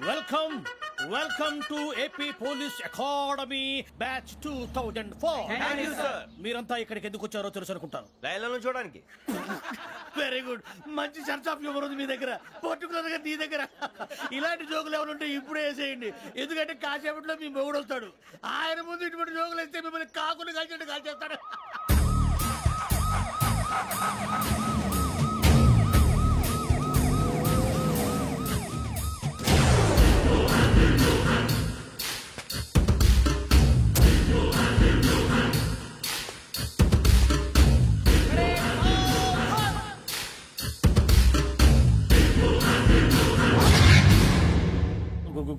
Welcome welcome to AP police academy batch 2004. మీరంతా ఇక్కడికి ఎందుకు వచ్చారో తెలుసు అనుకుంటాను. లైన్లను చూడడానికి. Very good. మంచి సెన్స్ ఆఫ్ హ్యూమర్ ఉంది మీ దగ్గర, పర్టికులర్ గా నీ దగ్గర. ఇలాంటి జోకులు ఏమైనా ఇప్పుడే వేసేయండి, ఎందుకంటే కాసేపట్లో మీ మొగుడు వస్తాడు. ఆయన ముందు ఇటువంటి జోకులు వేస్తే మిమ్మల్ని కాకులు కాల్చేట్టు కాల్చేస్తాడు.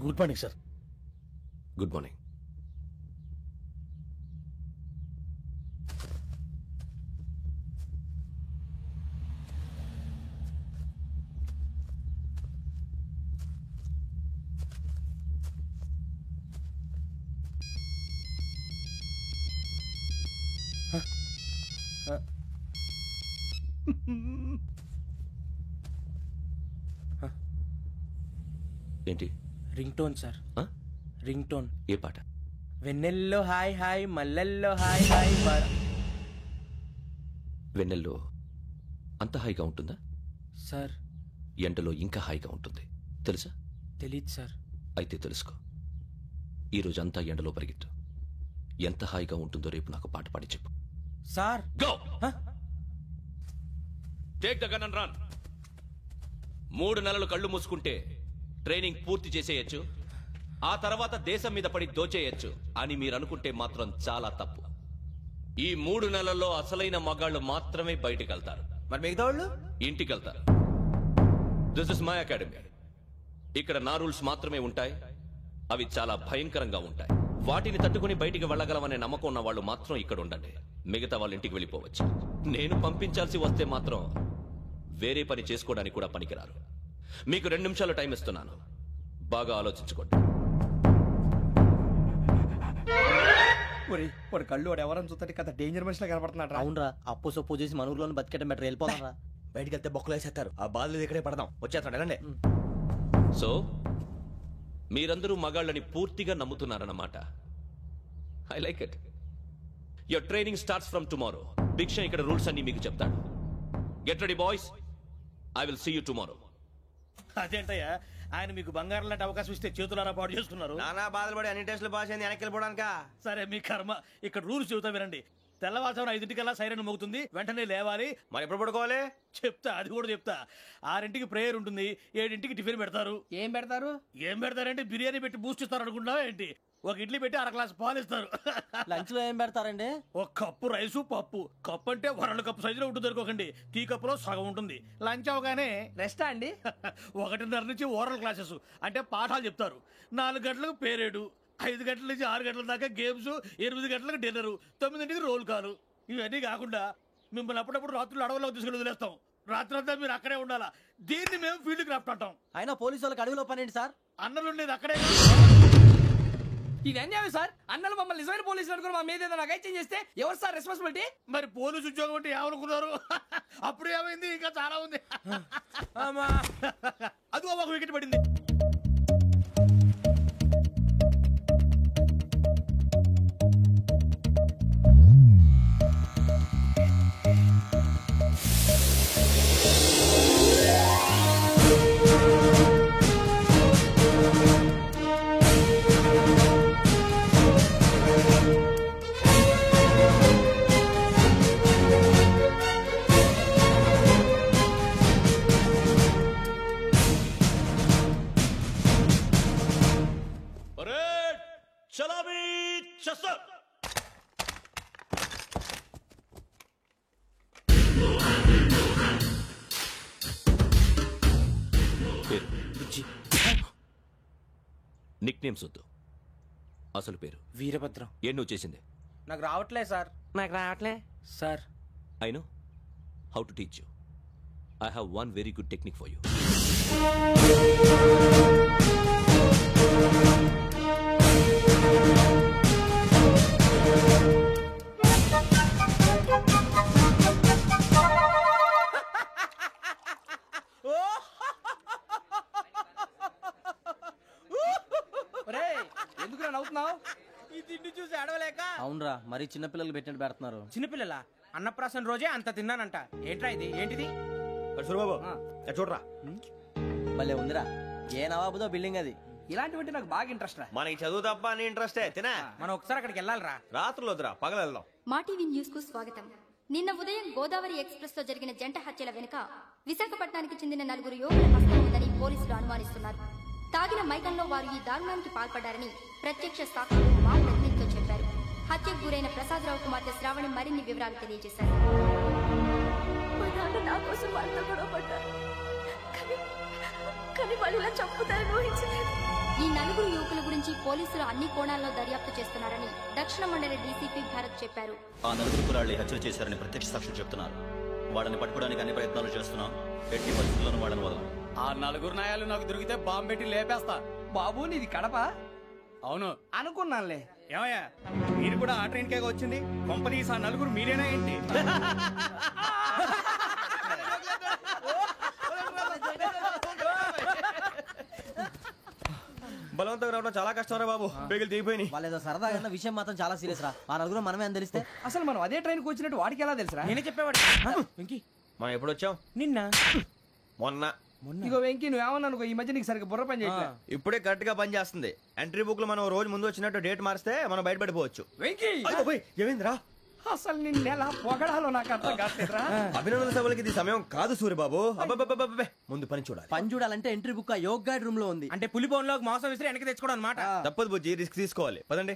Good morning sir. Good morning. ఏంటి? Ring tone sir. Ring tone. ఏ పాట? వెన్నెల్లో హాయ్ హాయ్ మల్లెల్లో హాయ్ హాయ్. వెన్నెల్లో అంత హాయిగా ఉంటుందా సార్? ఎండలో ఇంకా హాయిగా ఉంటుంది తెలుసా? తెలీదు సార్. అయితే తెలుసుకో. ఈరోజు అంతా ఎండలో పరిగెత్తు. ఎంత హాయిగా ఉంటుందో రేపు నాకు పాట పాడి చెప్పు. Sir go. Take the gun and run. 3 నెలలు కళ్ళు మూసుకుంటే ట్రైనింగ్ పూర్తి చేసేయచ్చు, ఆ తర్వాత దేశం మీద పడి దోచేయచ్చు అని మీరు అనుకుంటే మాత్రం చాలా తప్పు. ఈ 3 నెలల్లో అసలైన మగాళ్ళు మాత్రమే బయటికి వెళ్తారు. మరి మిగతా వాళ్ళు ఇంటికి వెళ్తారు. This is my academy. ఇక్కడ నా రూల్స్ మాత్రమే ఉంటాయి. అవి చాలా భయంకరంగా ఉంటాయి. వాటిని తట్టుకుని బయటికి వెళ్ళగలమనే నమ్మకం ఉన్న వాళ్ళు మాత్రం ఇక్కడ ఉండండి. మిగతా వాళ్ళ ఇంటికి వెళ్ళిపోవచ్చు. నేను పంపించాల్సి వస్తే మాత్రం వేరే పని చేసుకోవడానికి కూడా పనికిరారు. మీకు 2 నిమిషాలు టైం ఇస్తున్నాను, బాగా ఆలోచించుకోండి. వాడు కళ్ళు వాడు ఎవరని చూస్తే కదా డేంజర్ మనిషిలో కనపడుతున్నాడు. అవునరా, అప్పు సొప్పు చేసి మన ఊర్లో బతికేయడం బెటర్. వెళ్ళిపోతారా? బయటికి వెళ్తే బొక్కలు వేసేస్తారు. ఆ బాధలు ఇక్కడే పడదాం. వచ్చేస్తాడు వెళ్ళండి. సో మీరందరూ మగాళ్ళని పూర్తిగా నమ్ముతున్నారన్నమాట. I like it. Your training starts from tomorrow. భిక్ష ఇక్కడ రూల్స్ అన్ని మీకు చెప్తాడు. Get ready boys, I will see you tomorrow. అదేంటయ్యా, ఆయన మీకు బంగారం లాంటి అవకాశం ఇస్తే చేతులారా పాటు చేసుకున్నారు. నానా బాధలు పడి అన్ని టెస్టులు పాస్ అయింది, వెనక్కి వెళ్ళిపోవడానికా? సరే మీ కర్మ. ఇక్కడ రూల్స్ చెబుతా వినండి. తెల్లవారుజామున 5 సైరన్ మోగుతుంది, వెంటనే లేవాలి. మరి ఎప్పుడు పడుకోవాలి? చెప్తా, అది కూడా చెప్తా. 6 ప్రేయర్ ఉంటుంది, 7 టిఫిన్ పెడతారు. ఏం పెడతారు? ఏం పెడతారంటే బిర్యానీ పెట్టి బూస్ట్ ఇస్తారు అనుకుంటున్నావా ఏంటి? ఒక ఇడ్లీ పెట్టి 1 గ్లాస్ పాలు ఇస్తారు. లంచ్ లో ఏం పెడతారండి? ఒక కప్పు రైసు పప్పు. కప్పు అంటే 1 కప్పు సైజులో ఉంటుంది అనుకోకండి. టీ కప్పులో సగం ఉంటుంది. లంచ్ అవగానే రెస్టా అండి? 1:30 నుంచి ఓరల్ క్లాసెస్ అంటే పాఠాలు చెప్తారు. 4 గంటలకు పేరేడు, 5 గంటల నుంచి 6 గంటల దాకా గేమ్స్, 8 గంటలకు డిన్నర్, 9ంటికి రోల్ కాలు. ఇవన్నీ కాకుండా మిమ్మల్ని అప్పుడప్పుడు రాత్రులు అడవుల్లో తీసుకెళ్ళి వదిలేస్తాం. రాత్రంతా మీరు అక్కడే ఉండాలా. దీన్ని మేము ఫీల్డ్ క్రాఫ్ట్ అంటాం. అయినా పోలీసు వాళ్ళకి అడవిలో పని ఏంటి సార్? అన్నలు ఉండేది అక్కడే. ఇది అన్యాయం సార్. అన్నలు మమ్మల్ని నిజమైన పోలీసులు అనుకుని మా మీద ఏదైనా చేంజ్ చేస్తే ఎవరు సార్ రెస్పాన్సిబిలిటీ? మరి పోలీసు ఉద్యోగం అంటే ఏమనుకున్నారు? అప్పుడు ఏమైంది, ఇంకా చాలా ఉంది. అది ఒక వికెట్ పడింది. నిక్ నేమ్స్ వద్దు, అసలు పేరు. వీరభద్రం. ఏం నువ్వు చేసింది? నాకు రావట్లే సార్. నాకు రావట్లే sir. I know how to teach you. I have one very good technique for you. ఎందుకు నవ్వుతున్నావు? ఈ తిండి చూసి అడవలేక. అవునరా మరి చిన్నపిల్లలు పెట్టినట్టు పెడుతున్నారు. చిన్నపిల్లల అన్నప్రాసన రోజే అంత తిన్నానంట. ఏంట్రా ఇది? ఏంటిది? సూరిబాబు చూడరా, భలే ఉందిరా. ఏ నవాబుదో బిల్డింగ్ అది. ఇలాంటివంటే నాకు బాగా ఇంట్రెస్ట్ రా. మనకి చదువు తప్ప అని ఇంట్రెస్టే తినా. మనం ఒకసారి అక్కడికి వెళ్ళాలిరా. రాత్రులు వద్దురా, పగలు వెళ్దాం. మా టీవీ న్యూస్ కు స్వాగతం. నిన్న ఉదయం గోదావరి ఎక్స్ప్రెస్ లో జరిగిన జంట హత్యల వెనుక విశాఖపట్నానికి చెందిన 4 యువకుల హస్తం ఉందని పోలీసులు అనుమానిస్తున్నారు. తాగిన మైకంలో వారు ఈ దారుణానికి పాల్పడ్డారని ప్రత్యక్ష సాక్షులు మా ప్రతినిధితో చెప్పారు. హత్యకు గురైన ప్రసాదరావు కుమార్తె శ్రావణి మరిన్ని వివరాలు తెలియజేశారు. ఈ 4 యువకుల గురించి పోలీసులు అన్ని కోణాల్లో దర్యాప్తు చేస్తున్నారని దక్షిణ మండలి డీసీపీ భరత్ చెప్పారు. ఆ 4 కుర్రాళ్ళు హత్యలు చేశారని ప్రత్యక్ష సాక్షులు చెప్తున్నారు. వాళ్ళని పట్టుకోవడానికి అన్ని ప్రయత్నాలు చేస్తున్నాం. ఎట్టి పరిస్థితుల్లోనూ వాళ్ళని వదలం. ఆ 4 నాయాలు నాకు దొరికితే బాంబు పెట్టి లేపేస్తా. బాబు నీది కడప? అవును అనుకున్నానులే. ఏమయ్యా, మీరు కూడా ఆ ట్రైన్ కేగా వచ్చింది? కంపెనీస్ ఆ 4 మీరేనా ఏంటి? బలవంతంగా రావడం చాలా కష్టం రా బాబు, పేగులు తీగిపోయినాయి. వాళ్ళేదో సరదాగా విషయం మాత్రం చాలా సీరియస్ రా. ఆ నలుగురు మనమే అని తెలిస్తే అసలు మనం అదే ట్రైన్కి వచ్చినట్టు వాడికి ఎలా తెలుసురా? నేనే చెప్పేవాడు. వెంకీ, మనం ఎప్పుడు వచ్చాం? నిన్న మొన్న. ఇగో వెంకీ నువ్వేమన్నా అనుకో, ఈ మధ్య నీకు సరిగ్గా బుర్ర పని చేయట్లే. ఇప్పుడే కరెక్ట్ గా పని చేస్తుంది. ఎంట్రీ బుక్ లో మనం రోజు ముందు వచ్చినట్టు డేట్ మారిస్తే మనం బయటపడిపోవచ్చు. వెంకీ, ఏమైందిరా? అసలు నిన్న ఎలా పొగడాలో నాకు అర్థం కాట్లేదురా. అభినందన సభలకి ఇది సమయం కాదు సూరిబాబు. అబ్బబ్బబ్బబ్బబ్బే, ముందు పని చూడాలి. పని చూడాలంటే ఎంట్రీ బుక్ ఆ యోగ్ గైడ్ రూమ్ లో ఉంది. అంటే పులి బోన్లోకి మాంసం విసిరి వెనక్కి తెచ్చుకోవడం అనమాట. తప్పదు బుజ్జి, రిస్క్ తీసుకోవాలి. పదండి.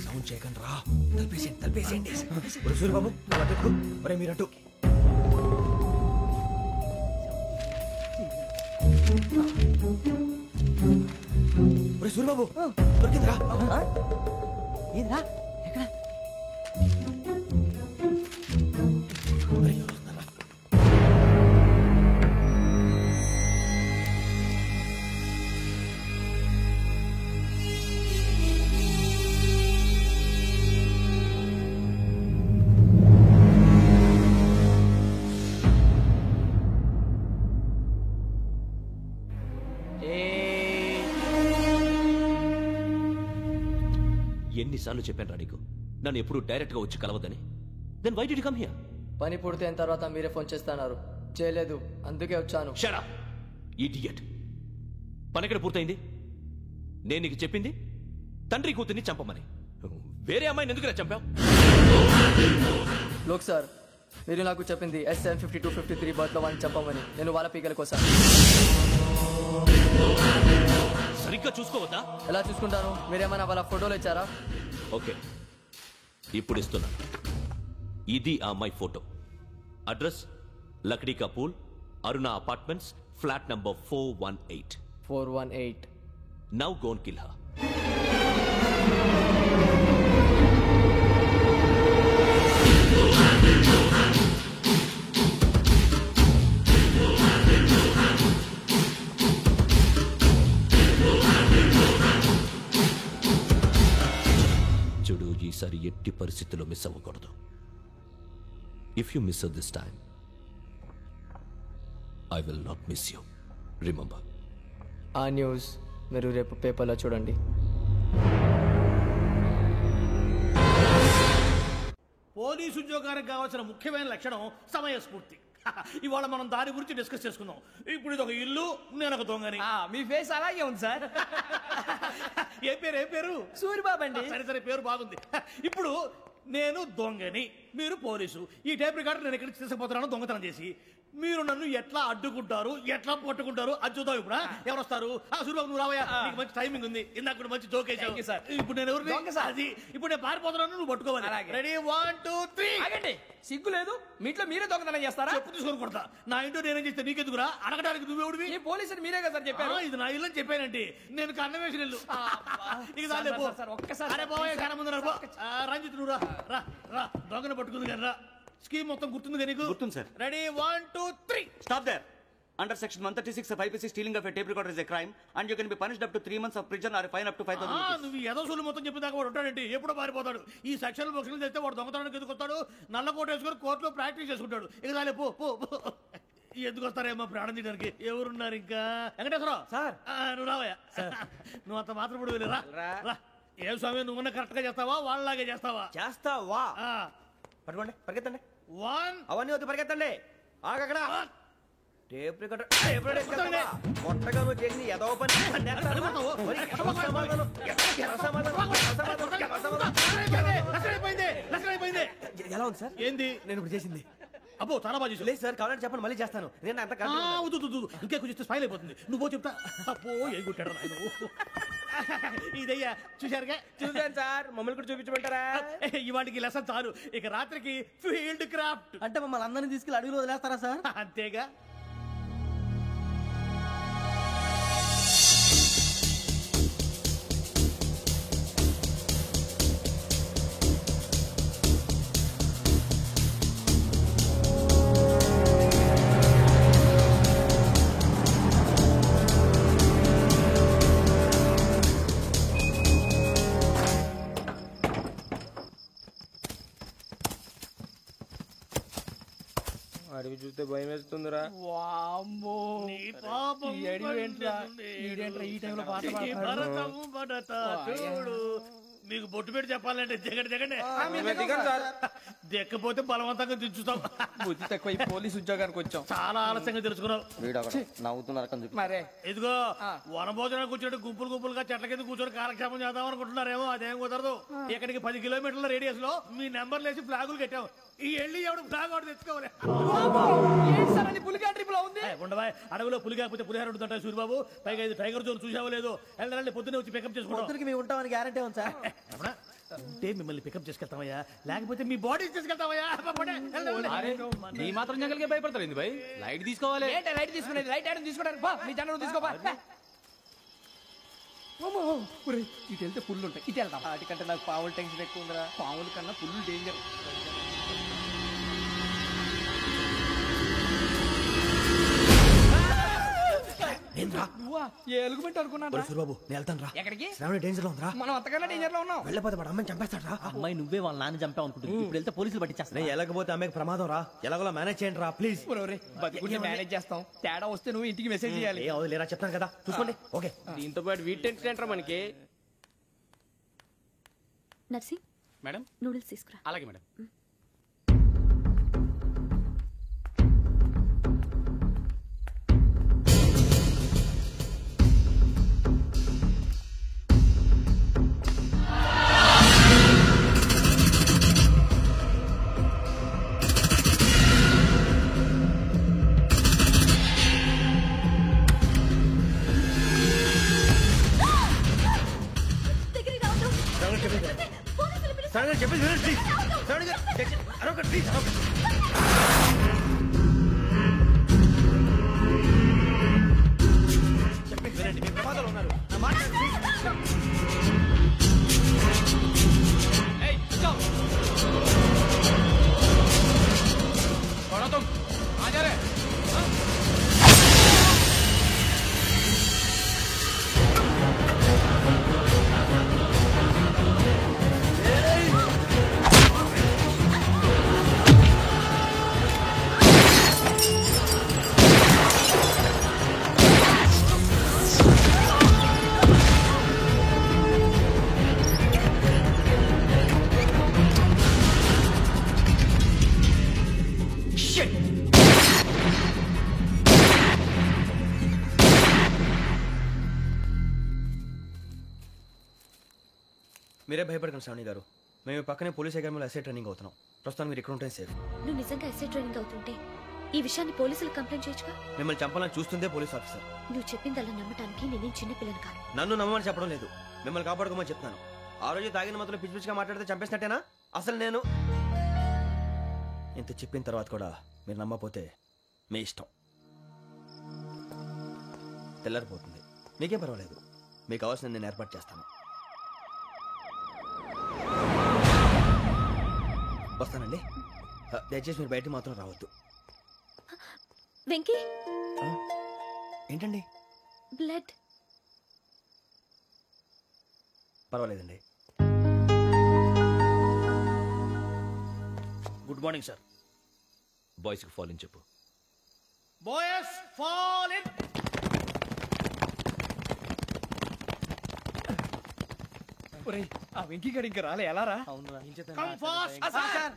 సౌండ్ చేయకండి రా. తలపేసేయండి. సూరిబాబు ఒరే మీరటు. సూరిబాబు దొరికిందిరా. ఏంద్రా ఎక్కడ? ఎన్నిసార్లు చెప్పాను నీకు నన్ను ఎప్పుడు డైరెక్ట్ గా వచ్చి కలవద్దని? Then why did you come here? పని పూర్తయిన తర్వాత మీరే ఫోన్ చేస్తున్నారు. చేయలేదు, అందుకే వచ్చాను. Shut up idiot. పని ఎక్కడ పూర్తయింది? నేను నీకు చెప్పింది తండ్రి కూతుర్ని చంపమని. వేరే అమ్మాయిని ఎందుకు చంపావు? లోక్ సార్, మీరు నాకు చెప్పింది SM5253 బర్త్ లో వాడిని చంపమని. నేను వాళ్ళ పీకల కోసం. సరిగ్గా చూసుకోవద్దా? ఎలా చూసుకుంటాను? మీరేమైనా వాళ్ళ ఫోటోలు ఇచ్చారా? ఓకే, ఇప్పుడు ఇస్తున్నా. ఇది ఆ అమ్మాయి ఫోటో. అడ్రస్ లక్డీ కా pool, Aruna apartments, flat number 418. 418. Now go and kill her. చూడు, ఈసారి ఎట్టి పరిస్థితుల్లో మిస్ అవ్వకూడదు. If you miss this time I will not miss you. Remember. ఆ న్యూస్ మీరు రేపు పేపర్లో చూడండి. పోలీసు ఉద్యోగానికి కావాల్సిన ముఖ్యమైన లక్షణం సమయస్ఫూర్తి. ఇవాళ మనం దాని గురించి డిస్కస్ చేసుకుందాం. ఇప్పుడు ఇది ఒక ఇల్లు, నేను ఒక దొంగని. మీ ఫేస్ అలాగే ఉంది సార్. ఏ పేరు? సూరిబాబు అండి. సరే పేరు బాగుంది. ఇప్పుడు నేను దొంగని, మీరు పోలీసు. ఈ టైప్ రికార్డు నేను ఎక్కడికి తీసుకుపోతున్నాను దొంగతనం చేసి. మీరు నన్ను ఎట్లా అడ్డుకుంటారు, ఎట్లా పట్టుకుంటారు అది చూద్దాం. ఇప్పుడు ఎవరు వస్తారు? సూరిబాబు నువ్వు రావయ్యా, నీకు మంచి టైమింగ్ ఉంది. ఇందాక కూడా మంచి జోక్ వేసావు సార్. ఇప్పుడు నేను ఎవరు? అది ఇప్పుడు నేను పారిపోతున్నాను, నువ్వు పట్టుకోవాలి. రెడీ 1 2 3. ఆగండి, సిగ్గు లేదు? మీ ఇంట్లో మీరే దొంగతనం చేస్తారా? చెప్పు తీసుకొని కొడతా. నా ఇంట్లో నేనేం చేస్తే నీకెందుకురా? అడగడానికి నువ్వెవడివి? ఈ పోలీసులు మీరే కదా సార్ చెప్పారు. ఇది నా ఇల్లు అని చెప్పానండి. నేను కన్న వేసిన ఇల్లు. ఒక్కసారి రంజిత్ నువ్వు రా. దొంగను పట్టుకుంది కానీ రా. స్కీమ్ మొత్తం గుర్తుంది కదా నీకు? గుర్తుంది sir. Ready 1 2 3. Stop there. Under section 136 of IPC, stealing of a tape recorder is a crime and you can be punished up to 3 months of prison or a fine up to 5,000 rupees. నువ్వు ఏదో సూలు మొత్తం చెప్పేదాకా వాడు ఉంటాడండి. ఎప్పుడో పారిపోతాడు. ఈ section books చేస్తే వాడు దొంగతనానికి ఎందుకు వస్తాడు? నల్ల కోట వేసుకొని కోర్టులో ప్రాక్టీస్ చేసుకుంటాడు. ఇక చాలే పో. ఎందుకు వస్తారేమో ప్రాణం తీయడానికి ఎవరున్నారు ఇంకా వెంకటేశ్వరరావు సార్. నువ్వు రావయ్యా నువ్వు అంత మాత్రం ఇప్పుడు వెళ్ళి రా ఏం స్వామి నువ్వున్న కరెక్ట్ గా చేస్తావా వాళ్ళలాగే చేస్తావా చేస్తావా పట్టుకోండి పరిగెత్తండి 1 అవన్నీ వద్దు పరిగెత్తండి ఆగక్కడ టేప్ రికార్డర్ కొత్తగా నువ్వు చేసింది ఏదో పని ఎలా ఉంది సార్ ఏంది నేను ఇప్పుడు చేసింది అబ్బో చాలా బాగా చేసావు. లేదు సార్ కావాలంటే చెప్పండి మళ్ళీ చేస్తాను నేను అంత ఇంకే కొంచెం స్మైల్ అయిపోతుంది నువ్వు చెప్తా అబ్బో ఏ గుట్టాడు నాయన ఇదయ్యా చూశారుగా చూసాను సార్ మమ్మల్ని కూడా చూపించమంటారా ఇవాటికి లెసన్ చాలు ఇక రాత్రికి ఫీల్డ్ క్రాఫ్ట్ అంటే మమ్మల్ని అందరినీ తీసుకెళ్ళి అడుగులో వదిలేస్తారా సార్? అంతేగా. అడిగి చూస్తే భయం వేస్తుందిరా. వామ్మో నీ పాపం ఈ అడివి ఏంట్రా? ఈడేంట్రా ఈ టైంలో పాట పాడుతున్నాడు? భరతము భరత చూడు మీకు బొట్టు పెట్టి చెప్పాలంటే దిగండి దిక్కపోతే బలవంతంగా దించుతాం. బుద్ధి తక్కువ ఈ పోలీస్ ఉద్యోగానికి వచ్చాం. చాలా ఆలస్యంగా తెలుసుకున్నావు. వీడు అక్కడ నవ్వుతున్నారు. మరే ఇదిగో వనభోజనానికి కూర్చోటి గుంపులుగా చెట్ల కింద కూర్చొని కాలక్షేపం చేద్దాం అనుకుంటున్నారేమో. అదేం కుదరదు. ఇక్కడికి 10 కిలోమీటర్ల రేడియస్ లో మీ నెంబర్లు వేసి ఫ్లాగులు కట్టాం. ఈ వెళ్ళి ఎవడు ఫ్లాగ్ ఒకటి తెచ్చుకోవాలి. పులిగా ట్రిప్ లో ఉంది. ఉండవా అడవిలో పులి కాకపోతే పులిహార ఉంటుంటా సూరిబాబు. పైగా ఇది టైగర్ జోన్ చూసావో లేదో. వెళ్ళాలంటే పొద్దున్నే వచ్చి పికప్ చేసుకుంటాం. మేము ఉంటామని గ్యారంటీ ఉంది సార్. అంటే మిమ్మల్ని పికప్ చేసుకెళ్తామయ్యా లేకపోతే మీ బాడీ తీసుకెళ్తామయ్యా. నీ మాత్రం జంగల్కే భయపడతారు భయ్. లైట్ తీసుకోవాలి. లైట్ తీసుకునేది లైట్ ఆడని తీసుకోవడానికి బా నీ జనం తీసుకోబా. ఇటు వెళ్తే పుల్లు ఉంటాయి. ఇటు వెళ్తాం. వాటికంటే నాకు పావులు టెన్షన్ ఎక్కువ ఉందిరా. పాముల కన్నా పుల్లు డేంజర్. ఏ ఎలుగుబెట్టి అనుకున్నాను. సూరిబాబు నేను వెళ్తాను రా. ఎక్కడికి? శ్రావణి డేంజర్ లో ఉందిరా. మనం అంతకన్నా డేంజర్ లో ఉన్నాం. వెళ్ళపోతే వాడు అమ్మని చంపేస్తాడు రా. అమ్మాయి నువ్వే వాళ్ళ నాన్న చంపావు అనుకుంటుంది. ఇప్పుడు వెళ్తే పోలీసులు పట్టించేస్తా. నేను వెళ్ళకపోతే అమ్మాయికి ప్రమాదం రా. ఎలాగోలా మేనేజ్ చేయండి రా ప్లీజ్. బతుకుంటే మేనేజ్ చేస్తాం. తేడా వస్తే నువ్వు ఇంటికి మెసేజ్ చేయాలి. ఏ లేరా చెప్తాను కదా చూసుకోండి. ఓకే దీంతో పాటు వీటి టెన్షన్ ఏంట్రా మనకి. నర్సి మేడం నూడిల్స్ తీసుకురా. అలాగే మేడం. చెప్పేసి ప్లీజ్ వినండి. మీ ప్రమాదాలు ఉన్నారు. నా మాట మీరే భయపడకండి శ్రావణి గారు. మేము పక్కనే పోలీస్ అకాడమీలో ఎస్ఐ ట్రైనింగ్ అవుతున్నాం. ప్రస్తుతం మీరు ఇక్కడ ఉంటే సేఫ్. నువ్వు నిజంగా ఎస్ఐ ట్రైనింగ్ అవుతుంటే ఈ విషయాన్ని పోలీసులకు కంప్లైంట్ చేయొచ్చుగా. మిమ్మల్ని చంపాలని చూస్తుందే పోలీస్ ఆఫీసర్. నువ్వు చెప్పిందల్లా నమ్మటానికి నేనేం చిన్నపిల్లని కాను. నన్ను నమ్మమని చెప్పడం లేదు, మిమ్మల్ని కాపాడుకోమని చెప్తున్నాను. ఆ రోజు తాగిన మొదలు పిచ్చి పిచ్చిగా మాట్లాడితే చంపేసినట్టేనా? అసలు నేను ఇంత చెప్పిన తర్వాత కూడా మీరు నమ్మపోతే మీ ఇష్టం. తెల్లారిపోతుంది, మీకేం పర్వాలేదు. మీకు కావాల్సిన నేను ఏర్పాటు చేస్తాను. వస్తానండి. దయచేసి మీరు బయట మాత్రం రావద్దు. వెంకీ ఏంటండి? బ్లడ్. పర్వాలేదండి. Good morning sir. బాయ్స్కి ఫాలోయింగ్ చెప్పు. Boys fall in. ఒరేయ్ ఆ వెంకీ గడి ఇంకా రాలే ఎలా రా? Come fast sir.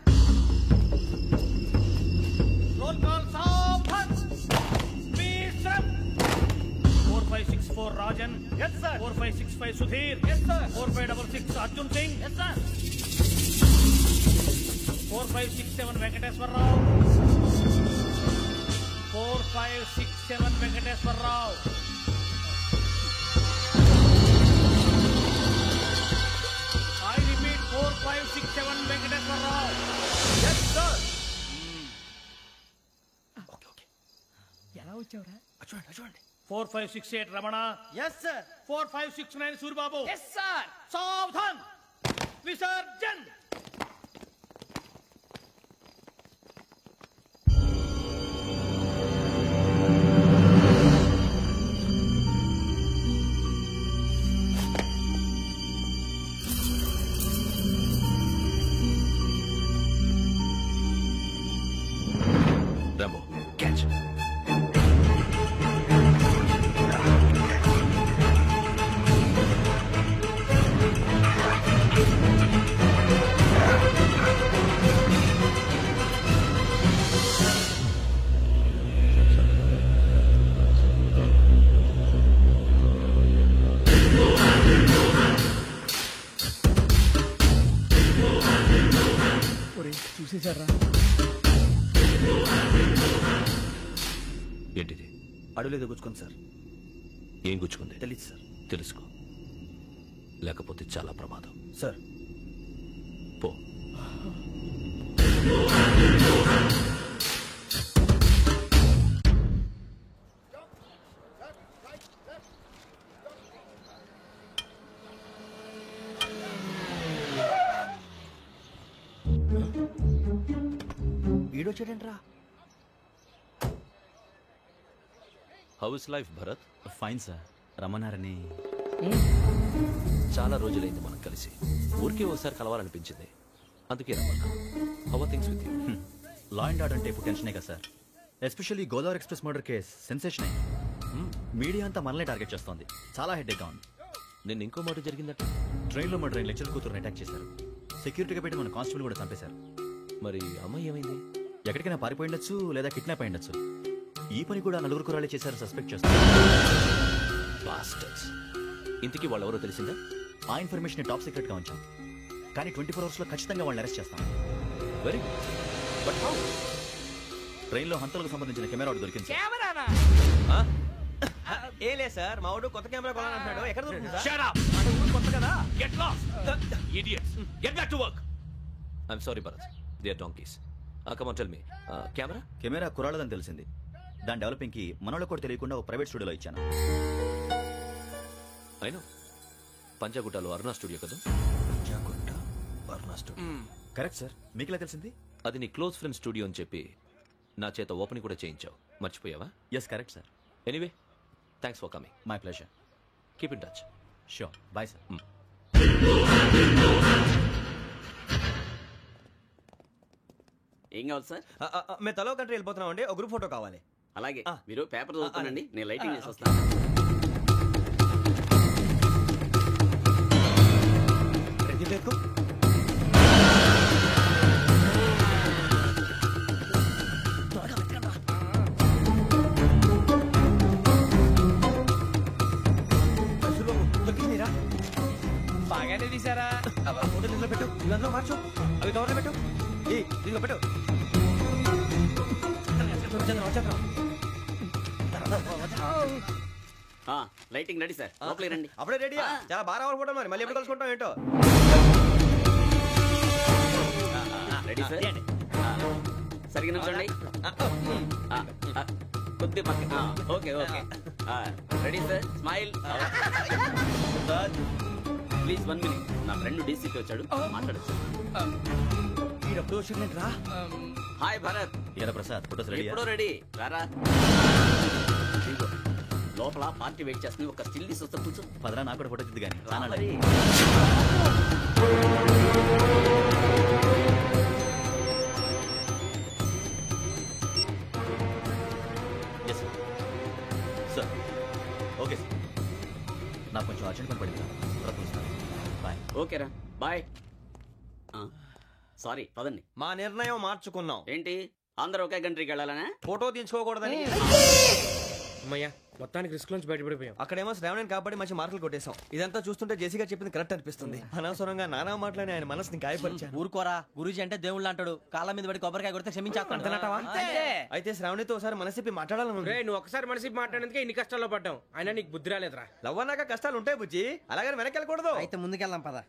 Roll call సావధాన్. విశ్రమ్. 4564 Rajan. yes sir. 4565 Sudheer. yes sir. 4566 Arjun Singh. yes sir. 4567 Venkateswararao. 4567 Venkateswararao. I repeat 4567 Venkateswararao. yes sir. ఎలా వచ్చావురా? చూడండి 4568 Ramana. Yes sir. 4569 Suribabu. Yes sir. సావధాన్. విసర్జన్. Rambo, catch. ఒరేయ్ చూసేశారా? ఏంటిది? అడవిలో గుచ్చుకుంది సార్. ఏం గుచ్చుకుంది? తెలీదు సార్. తెలుసుకో, లేకపోతే చాలా ప్రమాదం. సార్ పో. ఈడొచ్చాడేంట్రా? How is life Bharath? Fine sir. రమ్మన్నారని. చాలా రోజులైంది మనం కలిసి. ఊరికే ఒకసారి కలవాలనిపించింది, అందుకే రమ్మన్నా. How are things with you? Law and order అంటే ఇప్పుడు టెన్షనే కదా sir. Especially Godavari express murder case sensation అయింది. మీడియా అంతా మనల్ని టార్గెట్ చేస్తోంది. చాలా హెడ్ఏక్గా ఉంది. నిన్న ఇంకో మాట జరిగిందట. ట్రైన్లో మా ట్రైన్ లెక్చర్ కూతురుని అటాక్ చేశారు. సెక్యూరిటీగా పెట్టి మన కానిస్టేబుల్ కూడా చంపేశారు. మరి అమ్మాయి ఏమైంది? ఎక్కడికైనా పారిపోయిండొచ్చు, లేదా కిడ్నాప్ అయ్యిండొచ్చు. ఈ పని కూడా నలుగురు కురాలే చేశారు సస్పెక్ట్ చేస్తారు. బాస్టర్స్. ఇంతకీ వాళ్ళెవరో తెలిసిందా? ఆ ఇన్ఫర్మేషన్ టాప్ సీక్రెట్ గా ఉంచాం, కానీ 24 hours లో ఖచ్చితంగా వాళ్ళని అరెస్ట్ చేస్తాం. Very good. But how? ట్రైన్లో హంతలకు సంబంధించిన కెమెరా ఒకటి దొరికింది సార్. కెమెరానా? ఏలే సార్, మా వాడు కొత్త కెమెరా కొనాలంటున్నాడు. ఎక్కడ దొరుకుతుంది సార్? Shut up! అంటే ఊరు కొత్త కదా. Get lost! Idiots! Get back to work! I'm sorry, Bharat. They are donkeys. Come on, tell me. Camera? Camera కురాలదని తెలిసింది. దాని డెవలపింగ్ కి మనలో కూడా తెలియకుండా ఒక ప్రైవేట్ స్టూడియోలో ఇచ్చాను. I know. పంజాగుట్టలో అరుణా స్టూడియో కదా? Panjagutta Aruna studio. Correct sir. మీకు ఎలా తెలిసింది? అది నీ క్లోజ్ ఫ్రెండ్ స్టూడియో అని చెప్పి నా చేత ఓపెనింగ్ కూడా చేయించావు. మర్చిపోయావా? Yes correct sir. Anyway, thanks for coming. My pleasure. Keep in touch. Sure. Bye sir. ఏం కావాలి సార్? మేము తలో కంట్రీ వెళ్ళిపోతున్నాం అండి. ఒక గ్రూప్ ఫోటో కావాలి. అలాగే, మీరు పేపర్ చదువుతానండి, నేను లైటింగ్ చేసి వస్తాను. బాగానే తీసారా? ఫోటో దీంట్లో పెట్టు, ఇదంతా మార్చు, అవి కవర్లో పెట్టు, దీంట్లో పెట్టు. లైటింగ్ రెడీ సార్, లోపలికి రండి. అప్పుడే రెడీ? చాలా బాగా రావాలి ఫోటో. మరి మళ్ళీ ఎప్పుడు కలుసుకుంటాం ఏంటో. Ready sir. సరిగ్గా నిల్చోండి. కొద్ది పక్క. Okay okay. Ready sir. Smile. Please 1 minute. నా ఫ్రెండ్ డీసీకి వచ్చాడు, మాట్లాడచ్చు. ఎప్పుడు వచ్చిందంటరా? హాయ్ భరత్. ఏరా ప్రసాద్, ఫోటోస్ రెడీ? ఎప్పుడో రెడీ. రారా. లోపల పార్టీ వెయిట్ చేస్తుంది. ఒక స్టిల్ తీసి వస్తే కూర్చో. పదరా, నాకు కూడా ఫోటో తిద్దు కానీ. మరి. సార్ ఓకే సార్ నాకు కొంచెం అర్జెంట్ పని పడింది తర్వాత కలుస్తాను. బాయ్. ఓకేరా బాయ్. సారీ పదండి. మా నిర్ణయం మార్చుకున్నాం. ఏంటి అందరూ ఒకే కంట్రీకి వెళ్ళాలనా? ఫోటో తీసుకోకూడదని. అమ్మయ్యా మొత్తానికి రిస్క్ నుంచి బయటపడిపోయాం. అక్కడేమో శ్రావణిని కాబట్టి మంచి మార్కులు కొట్టేశాం. ఇదంతా చూస్తుంటే జేసీగా చెప్పింది కరెక్ట్ అనిపిస్తుంది. అనవసరంగా నానా మాటలని ఆయన మనసుని గాయపరిచాను. ఊరుకోరా, గురూజీ అంటే దేవుళ్ళు అంటాడు. కాళ్ళ మీద పడి కొబ్బరికాయ కొడితే క్షమించాకంటావా? అయితే శ్రావణితో ఒకసారి మనసిప్పి మాట్లాడాలను. రే నువ్వు ఒకసారి మనసి మాట్లాడేందుకే ఇన్ని కష్టాల్లో పడ్డాం. అయినా నీకు బుద్ధి రాలేదురా. లవ్ అన్నాక కష్టాలు ఉంటాయి బుజ్జి, అలాగని వెనక్కి వెళ్ళకూడదు. అయితే ముందుకెళ్దాం పద.